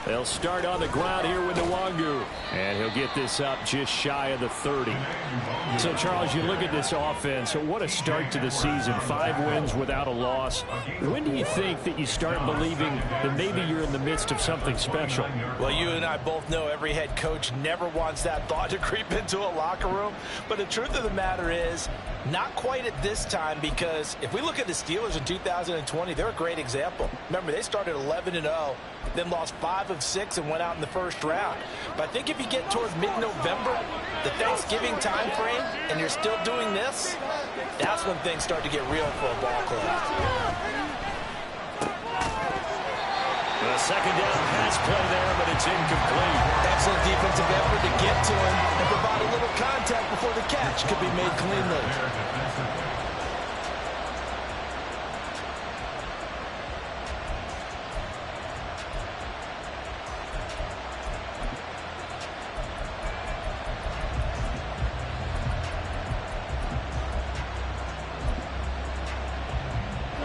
They'll start on the ground here with Nwangu. And he'll get this up just shy of the 30. So, Charles, you look at this offense. So what a start to the season. 5 wins without a loss. When do you think that you start believing that maybe you're in the midst of something special? Well, you and I both know every head coach never wants that thought to creep into a locker room. But the truth of the matter is, not quite at this time, because if we look at the Steelers in 2020, they're a great example. Remember, they started 11-0, then lost 5 of 6 and went out in the first round. But I think if you get towards mid-November, the Thanksgiving time frame, and you're still doing this, that's when things start to get real for a ball club. The second down pass play there, but it's incomplete. Excellent defensive effort to get to him and provide a little contact before the catch could be made cleanly.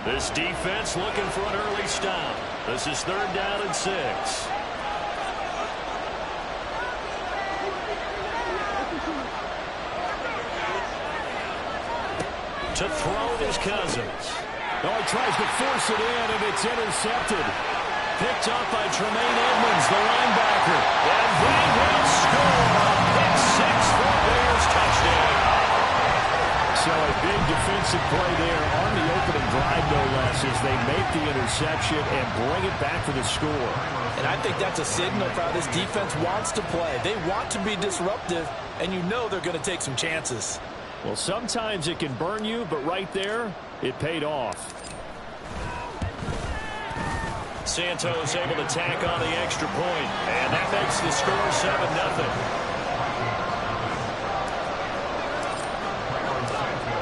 This defense looking for an early stop. This is 3rd down and 6. To throw is Cousins. Oh, he tries to force it in, and it's intercepted. Picked up by Tremaine Edmonds, the linebacker. And they will score. Pick 6 for Bears, touchdown. So a big defensive play there on the opening drive, no less, as they make the interception and bring it back for the score. And I think that's a signal for how this defense wants to play. They want to be disruptive, and you know they're going to take some chances. Well, sometimes it can burn you, but right there, it paid off. Santos able to tack on the extra point, and that makes the score 7-0.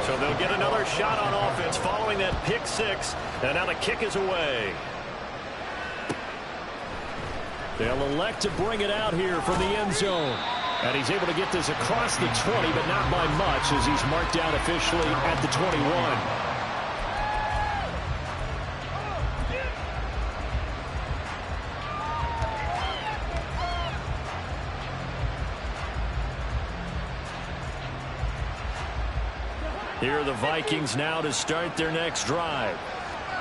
So they'll get another shot on offense following that pick 6, and now the kick is away. They'll elect to bring it out here from the end zone. And he's able to get this across the 20, but not by much, as he's marked down officially at the 21. Here are the Vikings now to start their next drive.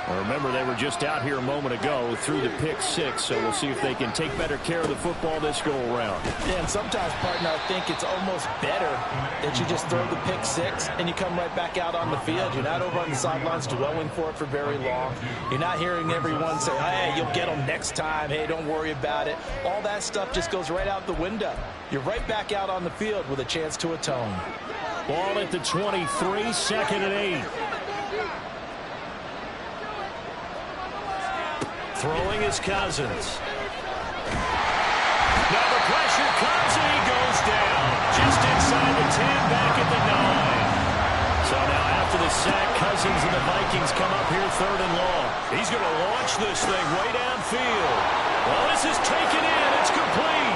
Well, remember, they were just out here a moment ago through the pick 6, so we'll see if they can take better care of the football this go-around. Yeah, and sometimes, partner, I think it's almost better that you just throw the pick 6 and you come right back out on the field. You're not over on the sidelines dwelling for it for very long. You're not hearing everyone say, hey, you'll get them next time. Hey, don't worry about it. All that stuff just goes right out the window. You're right back out on the field with a chance to atone. Ball at the 23, 2nd and 8. Throwing is Cousins. Now the pressure comes and he goes down. Just inside the 10, back at the 9. So now after the sack, Cousins and the Vikings come up here 3rd and long. He's going to launch this thing way downfield. Well, this is taken in. It's complete.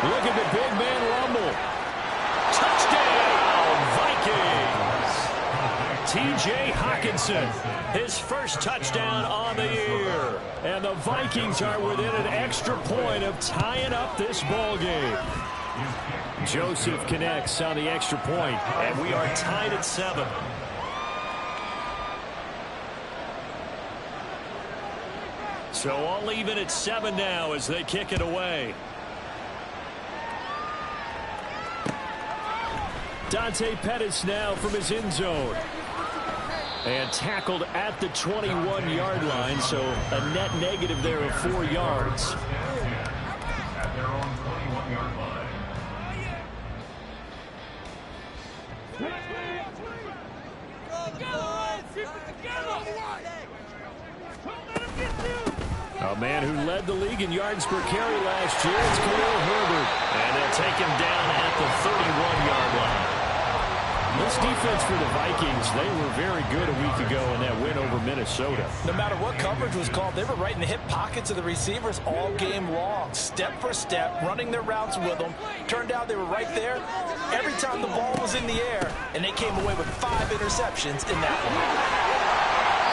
Look at the big man rumble. Touchdown, Vikings. T.J. Hockenson, his first touchdown on the year. And the Vikings are within an extra point of tying up this ball game. Joseph connects on the extra point, and we are tied at 7. So all even at 7 now as they kick it away. Dante Pettis now from his end zone. And tackled at the 21-yard line, so a net negative there of 4 yards. A man who led the league in yards per carry last year is Khalil Herbert. And they'll take him down at the 31-yard line. This defense for the Vikings, they were very good a week ago in that win over Minnesota. No matter what coverage was called, they were right in the hip pockets of the receivers all game long. Step for step, running their routes with them. Turned out they were right there every time the ball was in the air, and they came away with 5 interceptions in that one.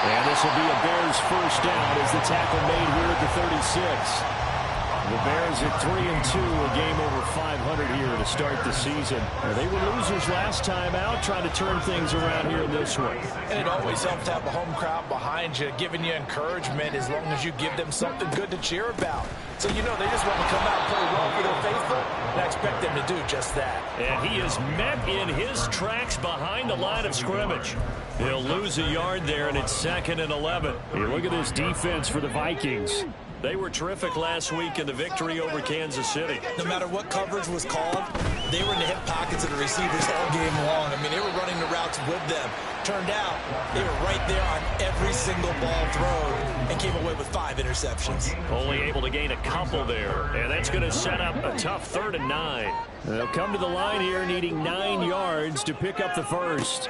And this will be a Bears first down as the tackle made here at the 36. The Bears at 3-2, a game over 500 here to start the season. They were losers last time out, trying to turn things around here in this one. And it always helps to have a home crowd behind you, giving you encouragement as long as you give them something good to cheer about. So you know they just want to come out and play well for their faithful, and I expect them to do just that. And he is met in his tracks behind the line of scrimmage. He'll lose a yard there, and it's 2nd and 11. Hey, look at this defense for the Vikings. They were terrific last week in the victory over Kansas City. No matter what coverage was called, they were in the hip pockets of the receivers all game long. I mean, they were running the routes with them. Turned out, they were right there on every single ball thrown and came away with 5 interceptions. Only able to gain a couple there, and that's going to set up a tough 3rd and 9. They'll come to the line here needing 9 yards to pick up the first.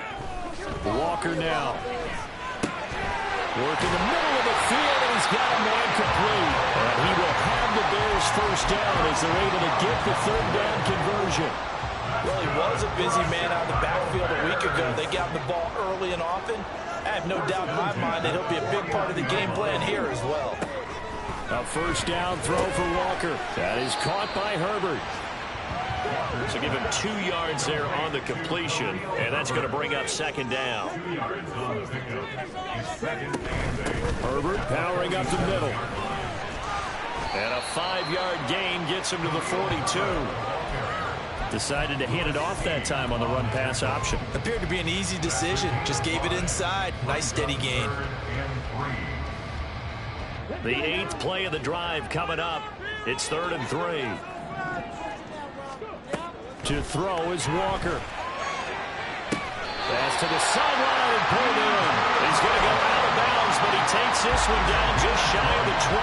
Walker now. Working the middle of the field, and he's got a man complete. And he will have the Bears first down as they're able to get the 3rd down conversion. Well, he was a busy man out of the backfield a week ago. They got him the ball early and often. I have no doubt in my mind that he'll be a big part of the game plan here as well. A first down throw for Walker. That is caught by Herbert. So give him 2 yards there on the completion, and that's going to bring up 2nd down. Herbert powering up the middle. And a 5-yard gain gets him to the 42. Decided to hand it off that time on the run-pass option. Appeared to be an easy decision. Just gave it inside. Nice steady gain. The 8th play of the drive coming up. It's 3rd and 3. To throw is Walker. Pass to the sideline and pulled in. He's going to go out of bounds, but he takes this one down just shy of the 20.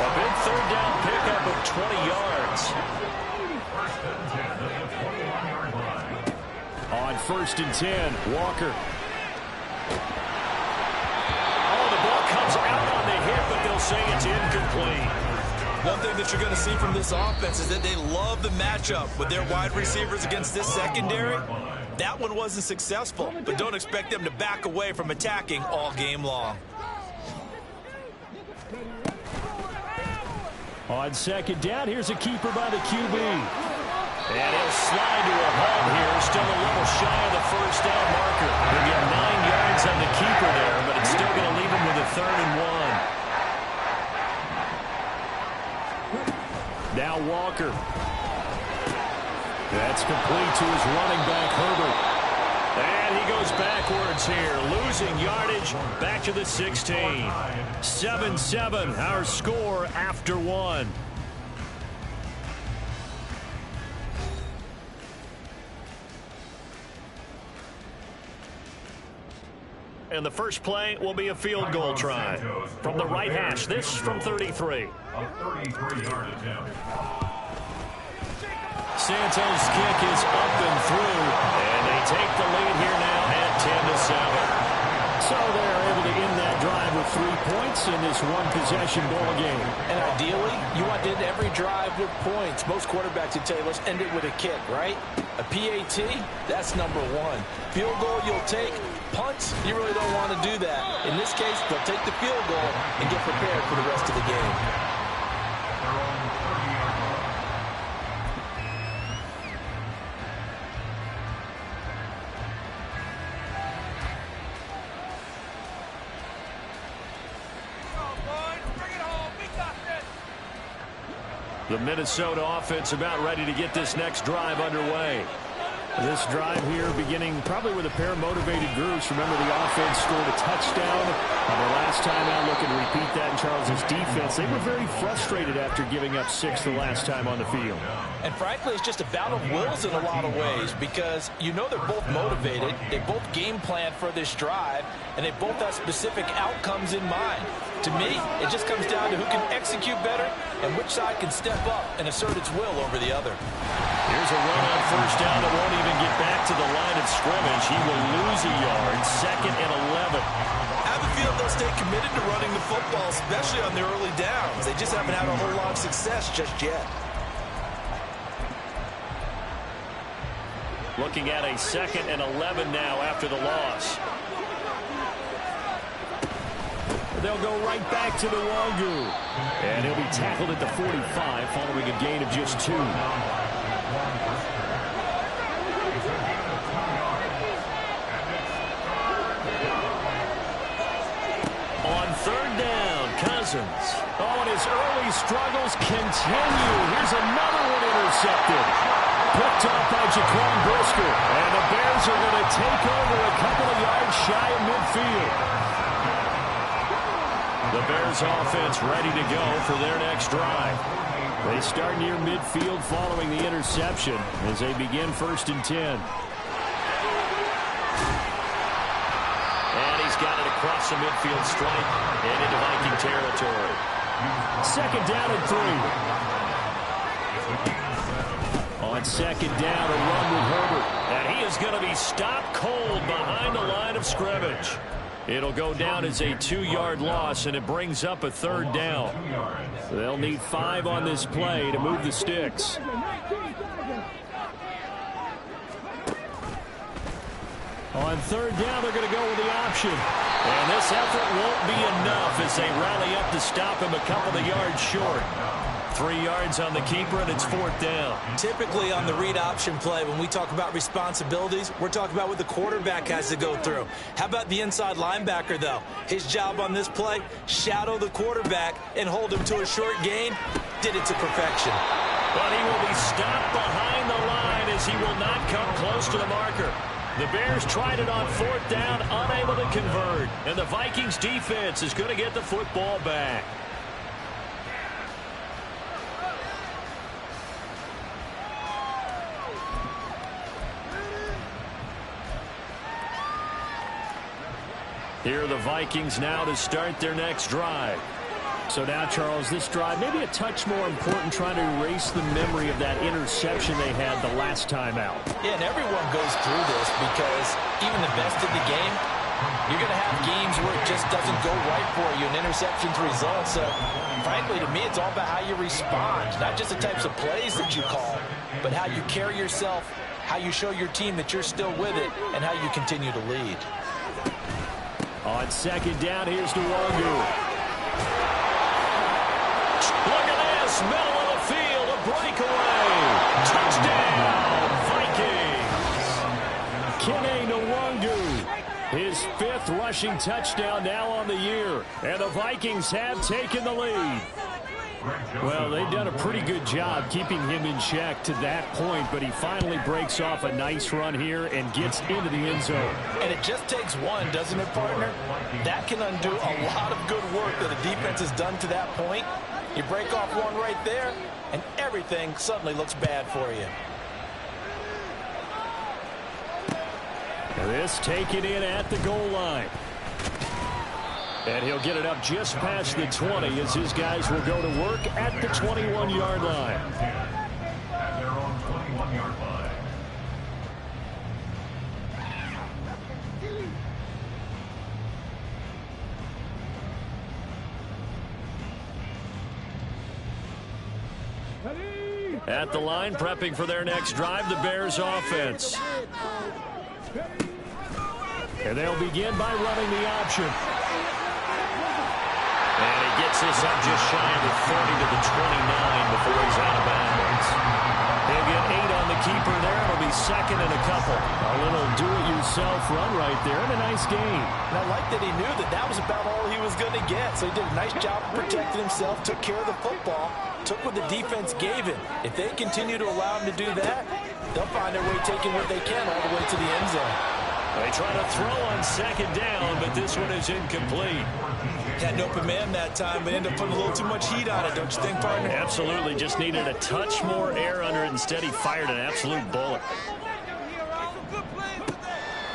A big 3rd down pickup of 20 yards. On 1st and 10, Walker. Oh, the ball comes out on the hit, but they'll say it's incomplete. One thing that you're going to see from this offense is that they love the matchup with their wide receivers against this secondary. That one wasn't successful, but don't expect them to back away from attacking all game long. On 2nd down, here's a keeper by the QB. And he'll slide to a halt here, still a little shy of the first down marker. He'll get 9 yards on the keeper there, but it's still going to leave him with a 3rd and 1. Now Walker. That's complete to his running back, Herbert. And he goes backwards here, losing yardage back to the 16. 7-7, our score after 1. And the first play will be a field goal try. From the right hash, this from 33. A 33-yard attempt. Santos' kick is up and through, and they take the lead here now at 10-7. So they're able to end that drive with 3 points in this one-possession ball game. And ideally, you want to end every drive with points. Most quarterbacks would tell you, let's end it with a kick, right? A PAT, that's number 1. Field goal you'll take. Punts, you really don't want to do that. In this case, they'll take the field goal and get prepared for the rest of the game. The Minnesota offense about ready to get this next drive underway. This drive here beginning probably with a pair of motivated groups. Remember, the offense scored a touchdown on their last time out. Looking to repeat that in Charles' defense. They were very frustrated after giving up 6 the last time on the field. And frankly, it's just a battle of wills in a lot of ways because you know they're both motivated. They both game plan for this drive, and they both have specific outcomes in mind. To me, it just comes down to who can execute better and which side can step up and assert its will over the other. Here's a run on first down that won't even get back to the line of scrimmage. He will lose a yard, 2nd and 11. I have a feeling they'll stay committed to running the football, especially on their early downs. They just haven't had a whole lot of success just yet. Looking at a 2nd and 11 now after the loss. They'll go right back to Nwangwu. And he'll be tackled at the 45 following a gain of just 2. On third down, Cousins. Oh, and his early struggles continue. Here's another one intercepted. Picked up by Jaquan Brisker. And the Bears are going to take over a couple of yards shy of midfield. The Bears offense ready to go for their next drive. They start near midfield following the interception as they begin 1st and 10. And he's got it across the midfield stripe and into Viking territory. 2nd down and 3. On 2nd down, a run with Herbert. And he is going to be stopped cold behind the line of scrimmage. It'll go down as a 2-yard loss, and it brings up a 3rd down. They'll need 5 on this play to move the sticks. On 3rd down, they're going to go with the option. And this effort won't be enough as they rally up to stop him a couple of yards short. 3 yards on the keeper, and it's 4th down. Typically on the read option play, when we talk about responsibilities, we're talking about what the quarterback has to go through. How about the inside linebacker, though? His job on this play, shadow the quarterback and hold him to a short gain. Did it to perfection. But he will be stopped behind the line as he will not come close to the marker. The Bears tried it on 4th down, unable to convert. And the Vikings defense is going to get the football back. Here are the Vikings now to start their next drive. So now, Charles, this drive maybe a touch more important, trying to erase the memory of that interception they had the last time out. Yeah, and everyone goes through this because even the best of the game, you're going to have games where it just doesn't go right for you, and interceptions result. So, frankly, to me, it's all about how you respond, not just the types of plays that you call, but how you carry yourself, how you show your team that you're still with it, and how you continue to lead. On 2nd down, here's Nwangwu. Look at this, middle of the field, a breakaway. Touchdown, Vikings. Kene Nwangwu, his 5th rushing touchdown now on the year. And the Vikings have taken the lead. Well, they've done a pretty good job keeping him in check to that point, but he finally breaks off a nice run here and gets into the end zone. And it just takes one, doesn't it, partner? That can undo a lot of good work that a defense has done to that point. You break off one right there, and everything suddenly looks bad for you. This taken in at the goal line. And he'll get it up just past the 20 as his guys will go to work at the 21-yard line. At their own 21-yard line. At the line, prepping for their next drive, the Bears offense. And they'll begin by running the option. And he gets this up just shy of the 30 to the 29 before he's out of bounds. He'll get 8 on the keeper there. It'll be 2nd and a couple. A little do-it-yourself run right there and a nice gain. And I like that he knew that that was about all he was going to get. So he did a nice job of protecting himself, took care of the football, took what the defense gave him. If they continue to allow him to do that, they'll find their way taking what they can all the way to the end zone. They try to throw on 2nd down, but this one is incomplete. Had an open man that time, but ended up putting a little too much heat on it, don't you think, partner? Absolutely. Just needed a touch more air under it. Instead, he fired an absolute bullet.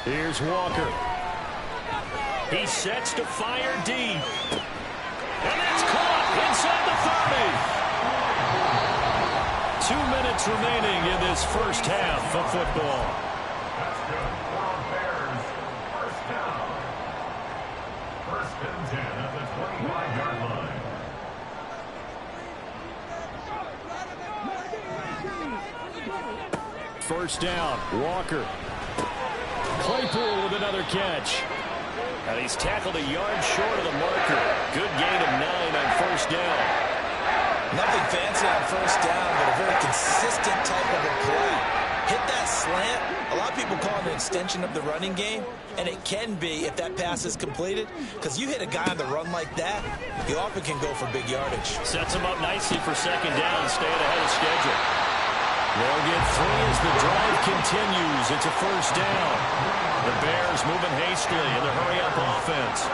Here's Walker. He sets to fire deep. And that's caught inside the 30. 2 minutes remaining in this first half of football. First down, Walker. Claypool with another catch. And he's tackled a yard short of the marker. Good gain of 9 on first down. Nothing fancy on first down, but a very consistent type of a play. Hit that slant. A lot of people call it an extension of the running game, and it can be if that pass is completed, because you hit a guy on the run like that, you often can go for big yardage. Sets him up nicely for second down, staying ahead of schedule. They'll get 3 as the drive continues. It's a first down. The Bears moving hastily in the hurry-up offense.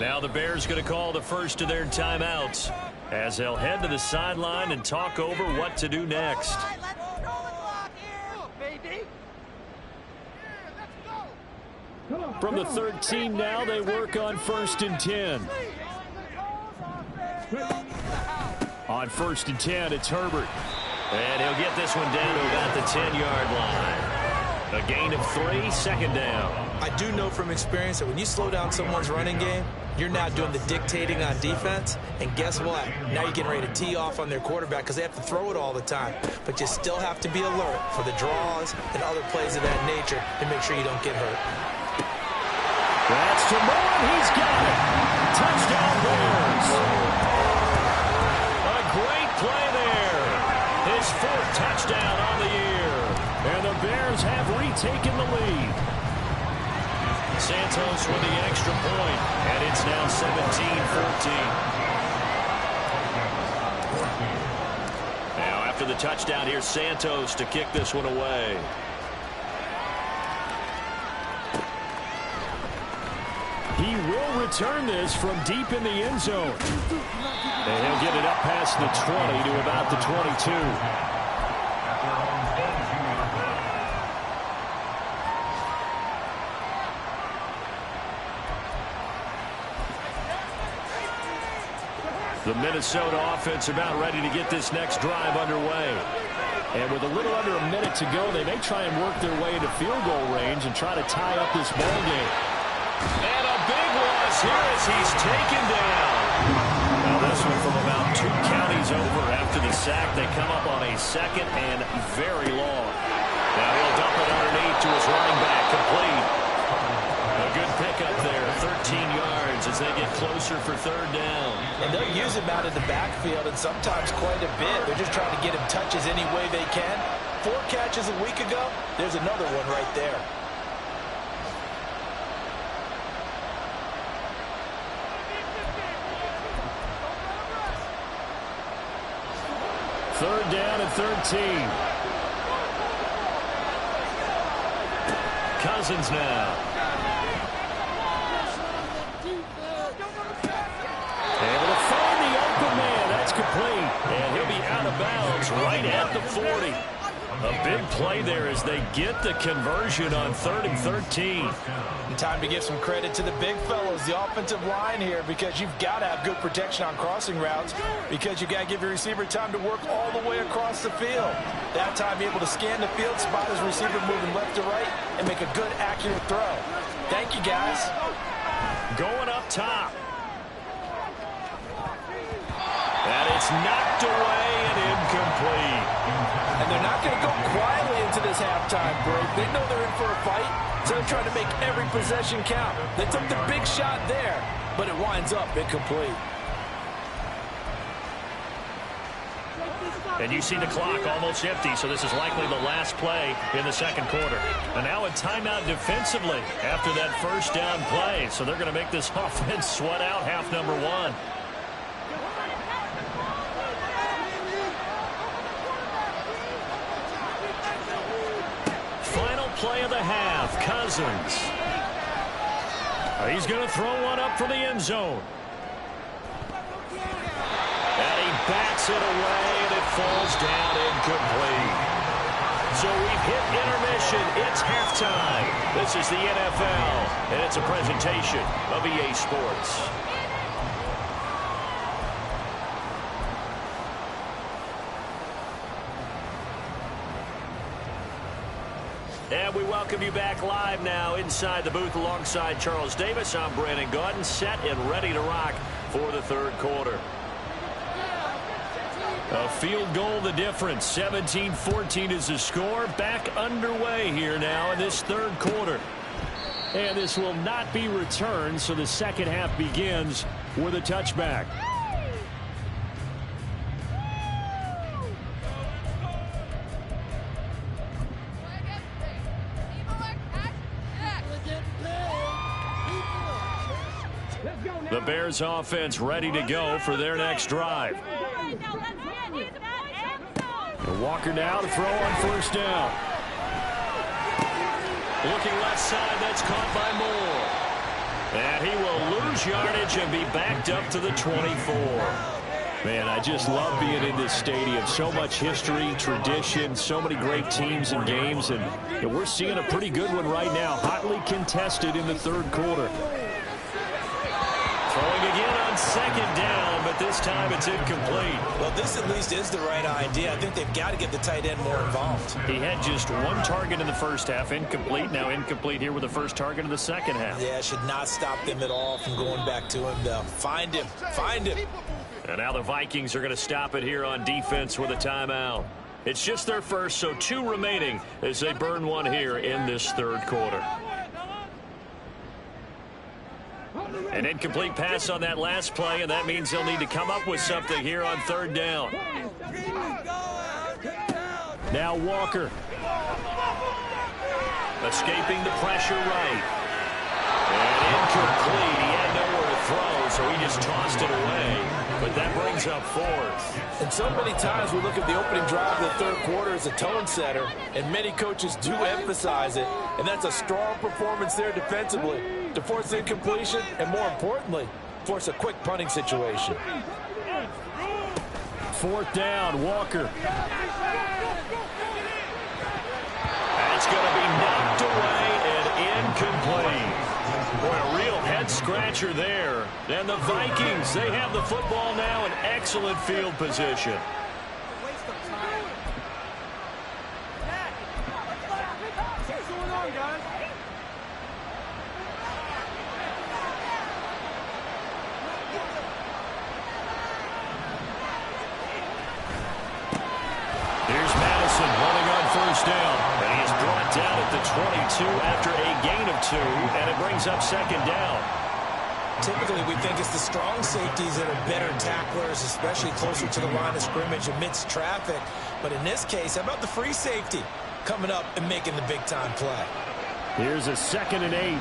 Now the Bears going to call the first of their timeouts as they'll head to the sideline and talk over what to do next. From the 13 now, they work on 1st and 10. On 1st and 10, it's Herbert. And he'll get this one down to about the 10-yard line. A gain of 3, second down. I do know from experience that when you slow down someone's running game, you're now doing the dictating on defense. And guess what? Now you're getting ready to tee off on their quarterback because they have to throw it all the time. But you still have to be alert for the draws and other plays of that nature to make sure you don't get hurt. That's to Moore. He's got it. Touchdown Bears. A great play there. His 4th touchdown on the year. And the Bears have retaken the lead. Santos with the extra point, and it's now 17-14. Now after the touchdown, here's Santos to kick this one away. He will return this from deep in the end zone. And he'll get it up past the 20 to about the 22. The Minnesota offense about ready to get this next drive underway. And with a little under a minute to go, they may try and work their way into field goal range and try to tie up this ball game. And a big loss here as he's taken down. Now this one from about 2 counties over after the sack. They come up on a 2nd and very long. Now he'll dump it underneath to his running back, complete. A good pickup there, 13 yards as they get closer for 3rd down. And they'll use him out in the backfield, and sometimes quite a bit. They're just trying to get him touches any way they can. 4 catches a week ago, there's another one right there. Third down and 13. Cousins now. Able to find the open man. That's complete. And he'll be out of bounds right at the 40. A big play there as they get the conversion on 3rd and 13. And time to give some credit to the big fellows, the offensive line here, because you've got to have good protection on crossing routes because you've got to give your receiver time to work all the way across the field. That time, be able to scan the field, spot his receiver moving left to right, and make a good, accurate throw. Thank you, guys. Going up top. And it's knocked away and incomplete. And they're not going to go quietly into this halftime break. They know they're in for a fight, so they're trying to make every possession count. They took the big shot there, but it winds up incomplete. And you see the clock almost empty, so this is likely the last play in the 2nd quarter. And now a timeout defensively after that first down play. So they're going to make this offense sweat out half number 1. Play of the half, Cousins. He's going to throw one up for the end zone. And he bats it away, and it falls down incomplete. So we've hit intermission. It's halftime. This is the NFL, and it's a presentation of EA Sports. And we welcome you back live now inside the booth alongside Charles Davis. I'm Brandon Gaudin, set and ready to rock for the 3rd quarter. A field goal the difference. 17-14 is the score. Back underway here now in this third quarter. And this will not be returned, so the second half begins with a touchback. The Bears offense ready to go for their next drive. And Walker now to throw on first down. Looking left side, that's caught by Moore. And he will lose yardage and be backed up to the 24. Man, I just love being in this stadium. So much history, tradition, so many great teams and games. And we're seeing a pretty good one right now. Hotly contested in the third quarter. Throwing again on second down, but this time it's incomplete. Well, this at least is the right idea. I think they've got to get the tight end more involved. He had just one target in the first half, incomplete. Now incomplete here with the first target in the second half. Yeah, should not stop them at all from going back to him, though. Find him. Find him. And now the Vikings are going to stop it here on defense with a timeout. It's just their first, so 2 remaining as they burn one here in this third quarter. An incomplete pass on that last play, and that means they'll need to come up with something here on third down. Now Walker. Escaping the pressure right. And incomplete. He had nowhere to throw, so he just tossed it away. But that brings up fourth. And so many times we look at the opening drive of the third quarter as a tone setter, and many coaches do emphasize it. And that's a strong performance there defensively to force incompletion and, more importantly, force a quick punting situation. Fourth down, Walker. That's going to be knocked away and incomplete. Boy, a real head-scratcher there. And the Vikings, they have the football now in excellent field position. Here's Madison running on first down. And he is brought down at the 22 after a gain of 2, and it brings up second down. Typically, we think it's the strong safeties that are better tacklers, especially closer to the line of scrimmage amidst traffic. But in this case, how about the free safety coming up and making the big-time play? Here's a 2nd and 8.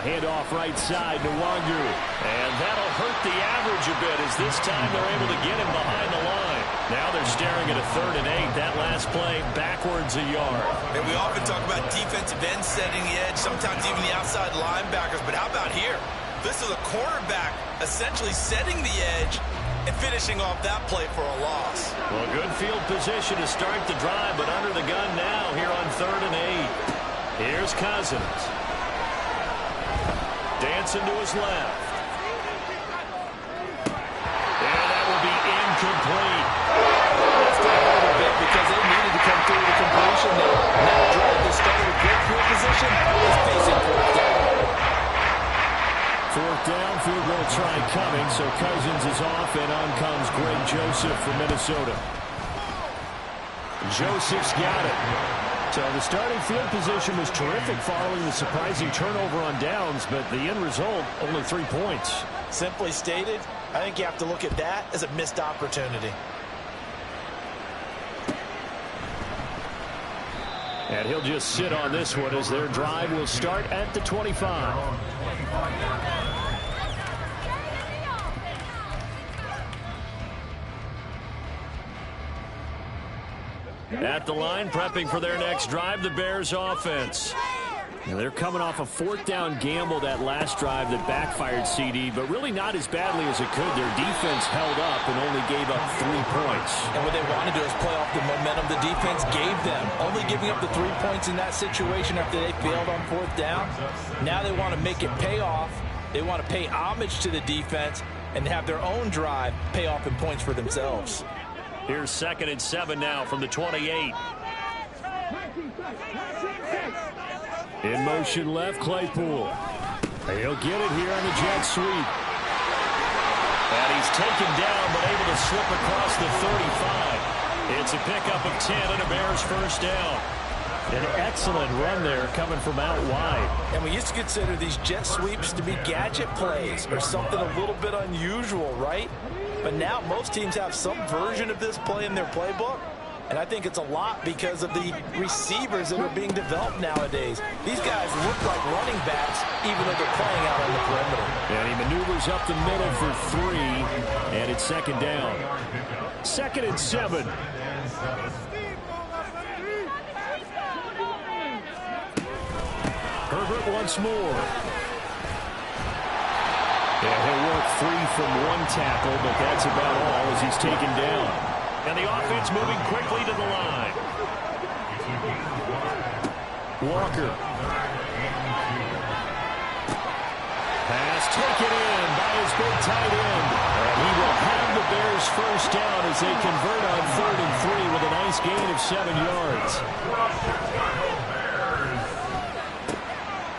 Handoff right side to Wangu. And that'll hurt the average a bit as this time they're able to get him behind the line. Now they're staring at a 3rd and 8. That last play backwards a yard. And we often talk about defensive ends setting the edge, sometimes even the outside linebackers. But how about here? This is a cornerback essentially setting the edge and finishing off that play for a loss. Well, good field position to start the drive, but under the gun now here on 3rd and 8. Here's Cousins. Dancing to his left. And that will be incomplete. Left out a little bit because they needed to come through the completion there. That drive that started with great field position is facing fourth down. Fourth down, field goal try coming, so Cousins is off, and on comes Greg Joseph from Minnesota. Joseph's got it. So the starting field position was terrific following the surprising turnover on downs, but the end result, only 3 points. Simply stated, I think you have to look at that as a missed opportunity. And he'll just sit on this one as their drive will start at the 25. At the line, prepping for their next drive, the Bears offense. Now they're coming off a 4th down gamble that last drive that backfired CD, but really not as badly as it could. Their defense held up and only gave up 3 points. And what they want to do is play off the momentum the defense gave them. Only giving up the 3 points in that situation after they failed on 4th down. Now they want to make it pay off. They want to pay homage to the defense and have their own drive pay off in points for themselves. Here's 2nd and 7 now from the 28. In motion left, Claypool. He'll get it here on the jet sweep. And he's taken down, but able to slip across the 35. It's a pickup of 10 and a Bears first down. An excellent run there coming from out wide. And we used to consider these jet sweeps to be gadget plays or something a little bit unusual, right? But now most teams have some version of this play in their playbook. And I think it's a lot because of the receivers that are being developed nowadays. These guys look like running backs even though they're playing out on the perimeter. And he maneuvers up the middle for 3, and it's second down. 2nd and 7. Herbert once more. Yeah, he'll work 3 from 1 tackle, but that's about all as he's taken down. And the offense moving quickly to the line. Walker. Pass taken in by his big tight end. And he will have the Bears first down as they convert on 3rd and 3 with a nice gain of 7 yards.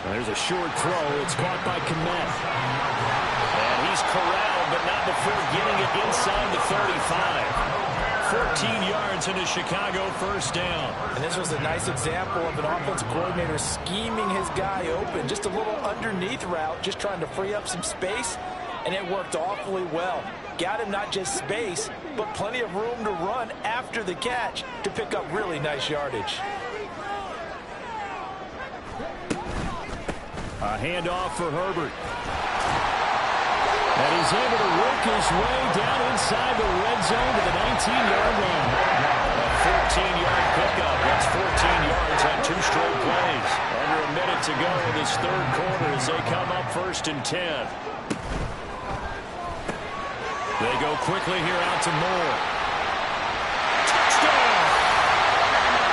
There's a short throw. It's caught by Kmet. And he's corralled, but not before getting it inside the 35. 14 yards in a Chicago first down. And this was a nice example of an offensive coordinator scheming his guy open. Just a little underneath route, just trying to free up some space, and it worked awfully well. Got him not just space, but plenty of room to run after the catch to pick up really nice yardage. A handoff for Herbert. And he's able to work his way down inside the red zone to the 19-yard line. A 14-yard pickup. That's 14 yards on 2 straight plays. Under a minute to go in this 3rd quarter as they come up 1st and 10. They go quickly here out to Moore. Touchdown!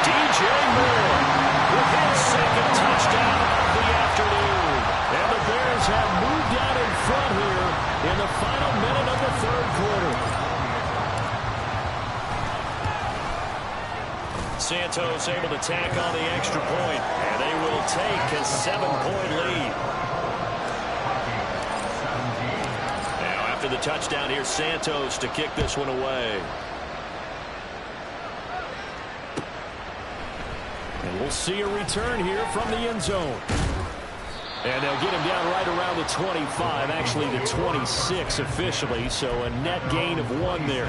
DJ Moore with his 2nd touchdown of the afternoon. And the Bears have moved out in front here in the final minute of the 3rd quarter. Santos able to tack on the extra point, and they will take a 7-point lead. Now after the touchdown, here's Santos to kick this one away. And we'll see a return here from the end zone. And they'll get him down right around the 25, actually the 26 officially, so a net gain of 1 there.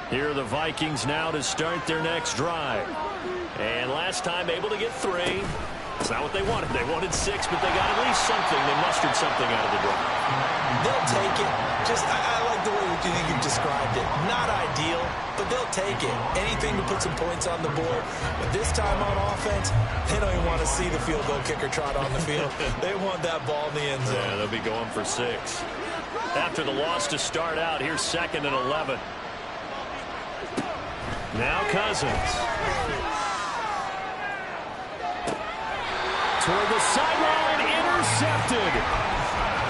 Here are the Vikings now to start their next drive. And last time able to get 3. It's not what they wanted. They wanted 6, but they got at least something. They mustered something out of the drive. They'll take it. I like the way you've described it. Not ideal, but they'll take it. Anything to put some points on the board. But this time on offense, they don't even want to see the field goal kicker trot on the field. They want that ball in the end zone. Yeah, they'll be going for 6. After the loss to start out, here's 2nd and 11. Now Cousins. Toward the sideline, intercepted.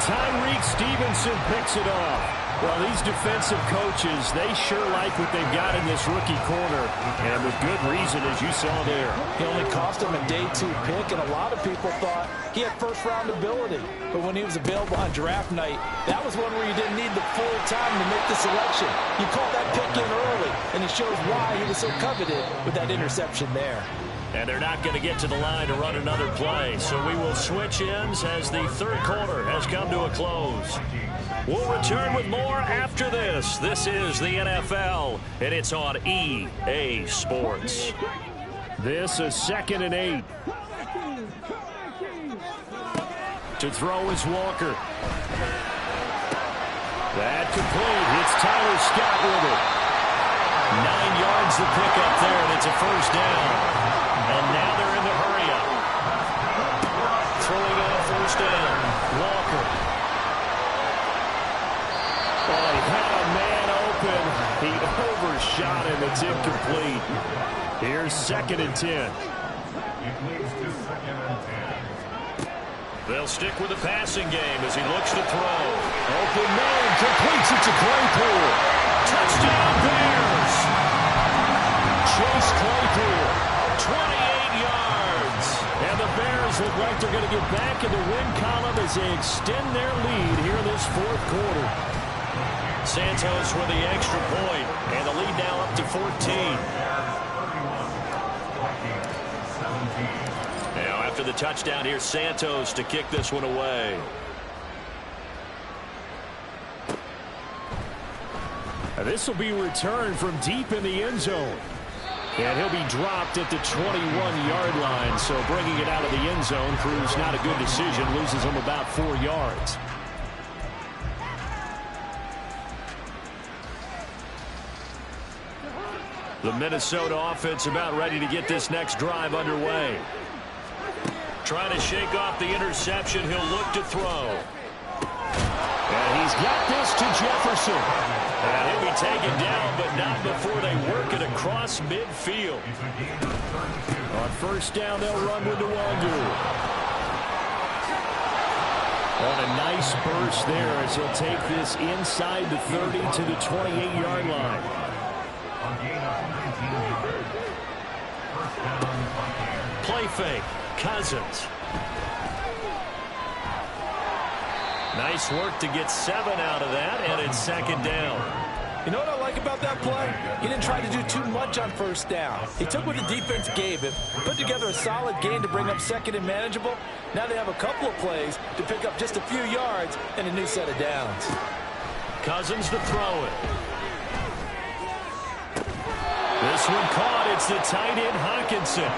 Tyreek Stevenson picks it off. Well, these defensive coaches, they sure like what they've got in this rookie corner, and with good reason, as you saw there. He only cost him a day 2 pick, and a lot of people thought he had first-round ability. But when he was available on draft night, that was one where you didn't need the full time to make the selection. You called that pick in early, and it shows why he was so coveted with that interception there. And they're not going to get to the line to run another play, so we will switch ends as the 3rd quarter has come to a close. We'll return with more after this. This is the NFL, and it's on EA Sports. This is 2nd and 8. To throw is Walker. That complete. It's Tyler Scott with it. 9 yards to pick up there, and it's a first down. And now they're in the hurry-up. Throwing on 1st down. Walker. Oh, he had a man open. He overshot him. It's incomplete. Here's 2nd and 10. They'll stick with the passing game as he looks to throw. Open man completes it to Claypool. Touchdown Bears. Chase Claypool. 28 yards. And the Bears Bears look like they're going to get back in the win column as they extend their lead here in this fourth quarter. Santos with the extra point, and the lead now up to 14. Now after the touchdown, here's Santos to kick this one away. This will be returned from deep in the end zone. And he'll be dropped at the 21-yard line. So bringing it out of the end zone proves not a good decision. Loses him about 4 yards. The Minnesota offense about ready to get this next drive underway. Trying to shake off the interception. He'll look to throw. And he's got this to Jefferson. And he'll be taken down, but not before they work it across midfield. On first down, they'll run with Nwangu. On a nice burst there as he'll take this inside the 30 to the 28-yard line. Play fake. Cousins. Nice work to get 7 out of that, and it's second down. You know what I like about that play? He didn't try to do too much on first down. He took what the defense gave him, put together a solid gain to bring up second and manageable. Now they have a couple of plays to pick up just a few yards and a new set of downs. Cousins to throw it. This one caught. It's the tight end Hockenson.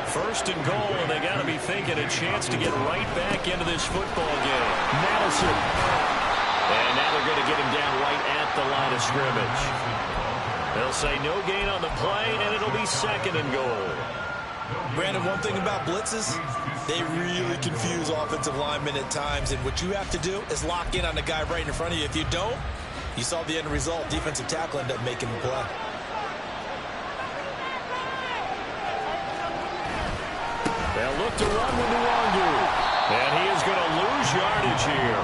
First and goal, and they got to be thinking a chance to get right back into this football game. Madison. And now they're going to get him down right at the line of scrimmage. They'll say no gain on the play, and it'll be second and goal. Brandon, one thing about blitzes, they really confuse offensive linemen at times, and what you have to do is lock in on the guy right in front of you. If you don't, you saw the end result. Defensive tackle ended up making the play. They'll look to run with Nwangu. And he is going to lose yardage here.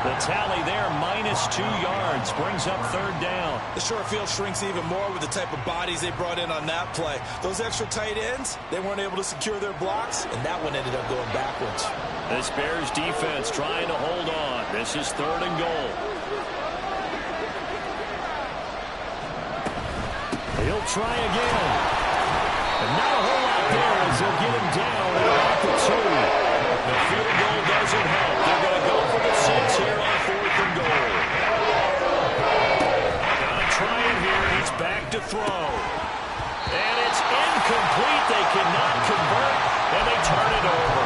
The tally there, -2 yards, brings up third down. The short field shrinks even more with the type of bodies they brought in on that play. Those extra tight ends, they weren't able to secure their blocks, and that one ended up going backwards. This Bears defense trying to hold on. This is third and goal. He'll try again. And not a whole lot there as they'll get him down at the 2. The field goal doesn't help. They're going to go for the 6 here on fourth and goal. Gonna try it here. He's back to throw. And it's incomplete. They cannot convert, and they turn it over.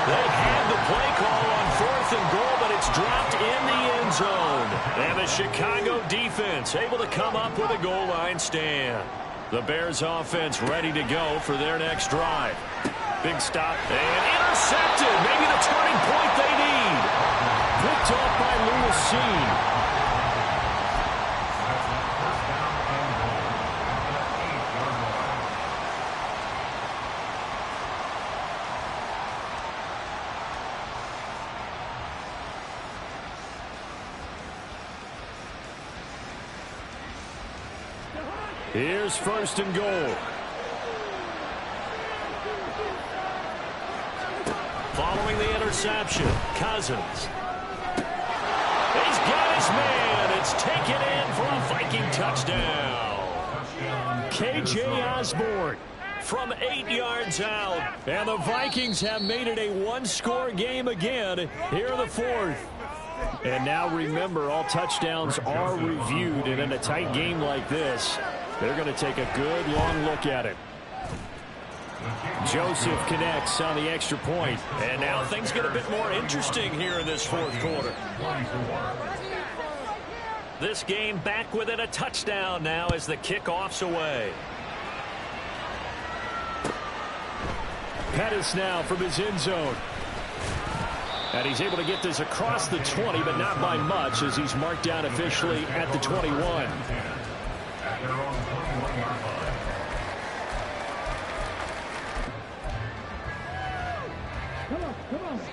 They had the play call on fourth and goal, but it's dropped in the end zone. And the Chicago defense able to come up with a goal line stand. The Bears offense ready to go for their next drive. Big stop and intercepted. Maybe the turning point they need. Picked off by Lewis Cine. Here's first and goal. Following the interception, Cousins. He's got his man. It's taken in for a Viking touchdown. KJ Osborne from 8 yards out. And the Vikings have made it a one-score game again here in the fourth. And now remember, all touchdowns are reviewed. And in a tight game like this, they're going to take a good long look at it. Joseph connects on the extra point. And now things get a bit more interesting here in this fourth quarter. This game back within a touchdown now as the kickoff's away. Pettis now from his end zone. And he's able to get this across the 20, but not by much as he's marked down officially at the 21.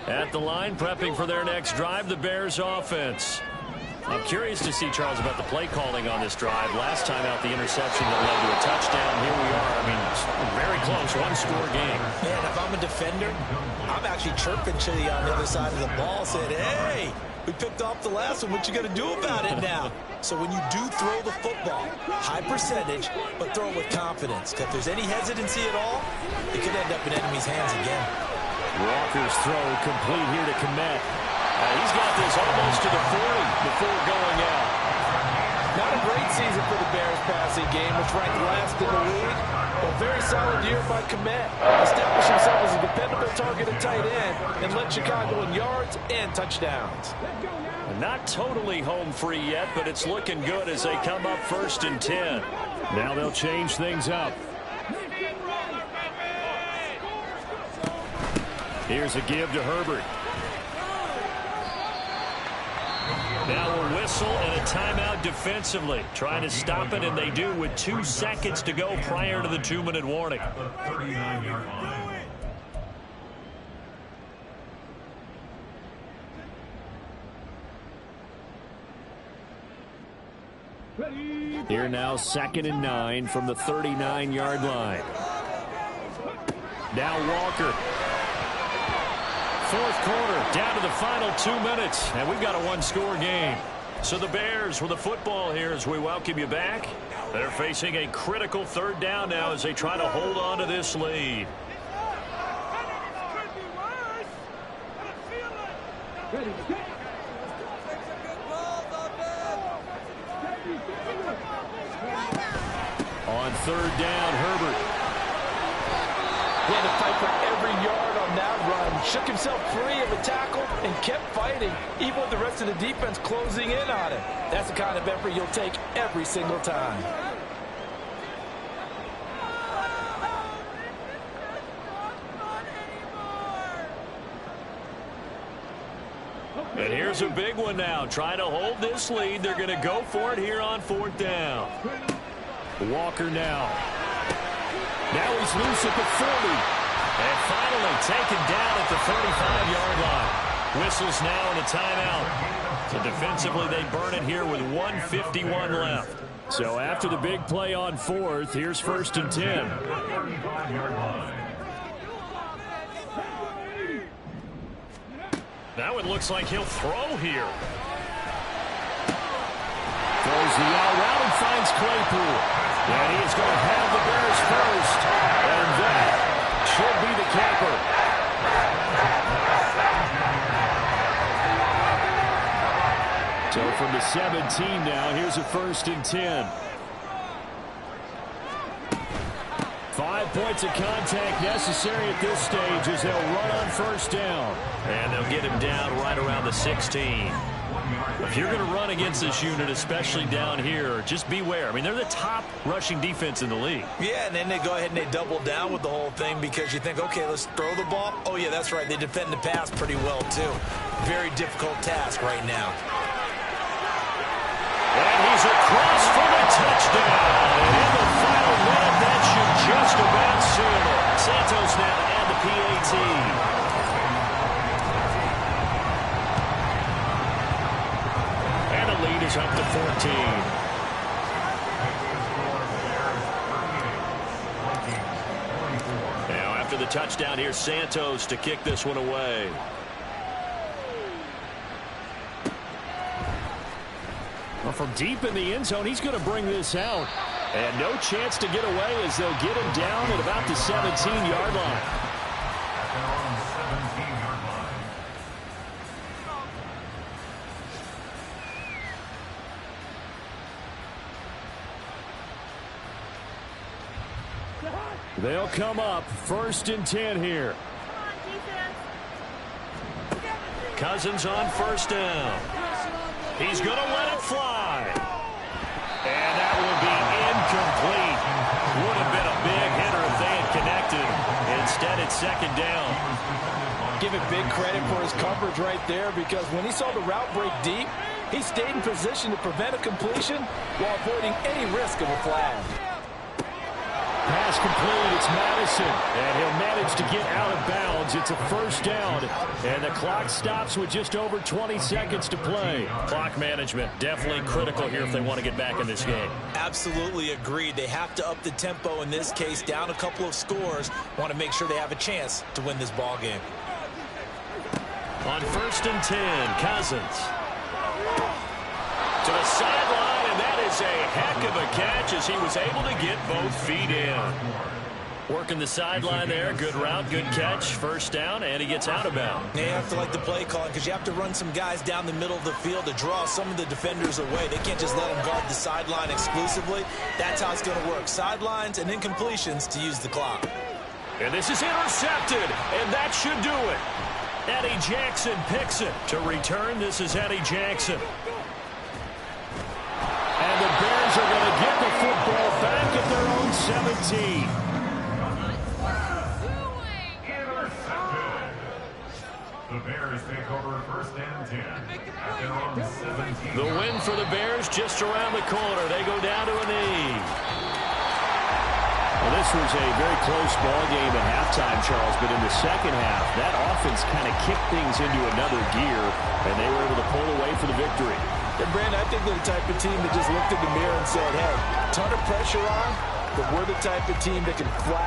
At the line, prepping for their next drive, the Bears offense. I'm curious to see, Charles, about the play calling on this drive. Last time out, the interception that led to a touchdown. Here we are. I mean, it's very close, one-score game. Man, if I'm a defender, I'm actually chirping to you on the other side of the ball, saying, hey, we picked off the last one. What you going to do about it now? So when you do throw the football, high percentage, but throw it with confidence. If there's any hesitancy at all, it could end up in enemy's hands again. Walker's throw complete here to Kmet. He's got this almost to the 40 before going out. Not a great season for the Bears passing game, which ranked last in the league. But very solid year by Kmet. Established himself as a dependable target at tight end and led Chicago in yards and touchdowns. Not totally home free yet, but it's looking good as they come up 1st and 10. Now they'll change things up. Here's a give to Herbert. Now a whistle and a timeout defensively. Trying to stop it, and they do with 2 seconds to go prior to the 2-minute warning. At the 39-yard line. Here now 2nd and 9 from the 39-yard line. Now Walker. 4th quarter, down to the final 2 minutes, and we've got a one-score game. So the Bears with the football here as we welcome you back. They're facing a critical 3rd down now as they try to hold on to this lead. On 3rd down, Herbert. He had to fight for every yard on that run. Shook himself free of a tackle and kept fighting, even with the rest of the defense closing in on him. That's the kind of effort you'll take every single time. And here's a big one now. Trying to hold this lead. They're going to go for it here on 4th down. Walker now. Now he's loose at the 40. And finally taken down at the 35-yard line. Whistles now and a timeout. So defensively they burn it here with 1:51 left. So after the big play on 4th, here's 1st and 10. Now it looks like he'll throw here. Throws the out route and finds Claypool. And he is going to have the Bears first. And that should be the capper. So from the 17 now, here's a 1st and 10. 5 points of contact necessary at this stage as they'll run on 1st down. And they'll get him down right around the 16. If you're going to run against this unit, especially down here, just beware. I mean, they're the top rushing defense in the league. Yeah, and then they go ahead and they double down with the whole thing because you think, okay, let's throw the ball. Oh, yeah, that's right. They defend the pass pretty well, too. Very difficult task right now. And he's across for the touchdown. And in the final minute, that should just about seal it. Santos now and the PAT. Lead is up to 14. Now after the touchdown, here's Santos to kick this one away. Well, from deep in the end zone, he's going to bring this out. And no chance to get away as they'll get him down at about the 17-yard line. They'll come up 1st and 10 here. Cousins on 1st down. He's going to let it fly. And that will be incomplete. Would have been a big hitter if they had connected. Instead, it's 2nd down. Give it big credit for his coverage right there because when he saw the route break deep, he stayed in position to prevent a completion while avoiding any risk of a flag. Pass complete, it's Madison, and he'll manage to get out of bounds downs. It's a first down, and the clock stops with just over 20 seconds to play. Clock management definitely critical here if they want to get back in this game. Absolutely agreed. They have to up the tempo in this case, down a couple of scores. Want to make sure they have a chance to win this ball game. On 1st and 10, Cousins. To the sideline, and that is a heck of a catch as he was able to get both feet in. Working the sideline there. Good route, good catch. First down, and he gets out of bounds. They have to like the play calling because you have to run some guys down the middle of the field to draw some of the defenders away. They can't just let them guard the sideline exclusively. That's how it's going to work. Sidelines and incompletions to use the clock. And this is intercepted, and that should do it. Eddie Jackson picks it. To return, this is Eddie Jackson. And the Bears are going to get the football back at their own 17. The Bears take over 1st and 10 at their own 17. The win for the Bears just around the corner. They go down to a knee. Well, this was a very close ball game at halftime, Charles, but in the second half, that offense kind of kicked things into another gear, and they were able to pull away for the victory. And, Brandon, I think they're the type of team that just looked in the mirror and said, hey, ton of pressure on, but we're the type of team that can flat